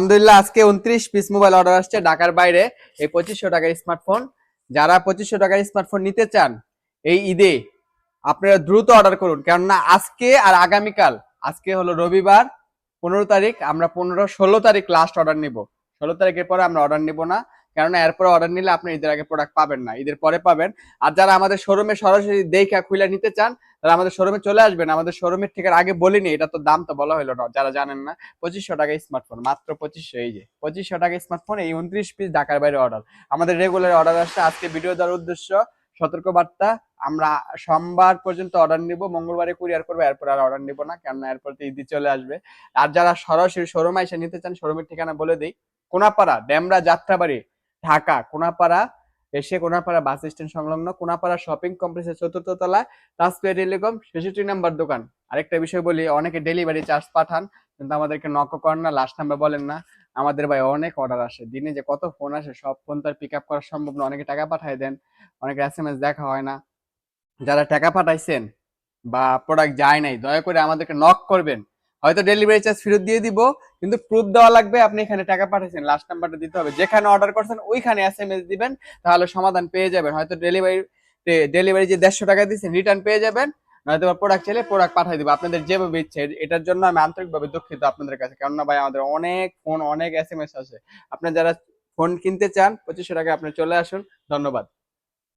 আলহামদুলিল্লাহ আজকে 29 piece mobile order আসছে ঢাকার বাইরে। এই 2500 টাকার স্মার্টফোন, যারা 2500 টাকার স্মার্টফোন নিতে চান এই ঈদে আপনারা দ্রুত অর্ডার করুন, কেননা আজকে আর আগামীকাল, আজকে হলো রবিবার 15 তারিখ, আমরা 15 16 তারিখ লাস্ট অর্ডার নিব। 16 তারিখের পরে আমরা অর্ডার নিব না, কেননা এরপরে অর্ডার নিলে আপনি ঈদের আগে প্রোডাক্ট পাবেন না, ঈদের পরে পাবেন। আর যারা আমাদের শোরুমে সরাসরি দেখা খুলে নিতে চান তারা আমাদের শোরুমে চলে আসবেন। আমাদের শোরুমের ঠিকানা আগে বলিনি, এটা তো দাম তো বলা হলো না যারা জানেন না। 2500 টাকা স্মার্টফোন, মাত্র 2500। এই যে 2500 টাকা স্মার্টফোন, এই 29 পিস ঢাকার বাইরে অর্ডার। আমাদের রেগুলার অর্ডার আসছে। আজকে ভিডিও দেওয়ার উদ্দেশ্য সতর্ক বার্তা, আমরা সোমবার পর্যন্ত অর্ডার নিব, মঙ্গলবারে কুরিয়ার করবো, এরপর আর অর্ডার নিব না, কেননা এরপর তো ঈদ চলে আসবে। আর যারা সরাসরি শোরুমে এসে নিতে চান, শোরুমের ঠিকানা বলে দিই, কোনাপাড়া ডেমরা যাত্রাবাড়ি ঢাকা। কোনাপাড়া এসে কোনাপাড়া বাস স্ট্যান্ড সংলগ্ন কোনাপাড়া শপিং কমপ্লেক্সের 4র্থ তলায় তাসপিয়া টেলিকম 66 নম্বর দোকান। আরেকটা বিষয় বলি, অনেকে ডেলিভারি চার্জ পাঠান কিন্তু আমাদেরকে নক করেন না, লাস্ট নাম্বার বলেন না। আমাদের ভাই অনেক অর্ডার আসে, দিনে যে কত ফোন আসে সব ফোন তো আর পিক আপ করা সম্ভব না। অনেকে টাকা পাঠায় দেন, অনেকে এসএমএস দেখা হয় না। যারা টাকা পাঠাইছেন বা প্রোডাক্ট যায় নাই, দয়া করে আমাদেরকে নক করবেন। হয়তো ডেলিভারি চার্জ ফেরত দিয়ে দিব, কিন্তু প্রুফ দেওয়া লাগবে আপনি এখানে টাকা পাঠাইছেন, লাস্ট নাম্বারটা দিতে হবে। যেখানে অর্ডার করছেন ওইখানে এসএমএস দিবেন, তাহলে সমাধান পেয়ে যাবেন। হয়তো ডেলিভারি যে 150 টাকা দিচ্ছেন রিটার্ন পেয়ে যাবেন, নয়তো প্রোডাক্ট চাইলে প্রোডাক্ট পাঠিয়ে দিব আপনাদের যেভাবে ইচ্ছে। এটার জন্য আমি আন্তরিকভাবে দুঃখিত আপনাদের কাছে, কেননা ভাই আমাদের অনেক ফোন, অনেক এসএমএস আছে। আপনার যারা ফোন কিনতে চান 2500 টাকা, আপনি চলে আসুন। ধন্যবাদ।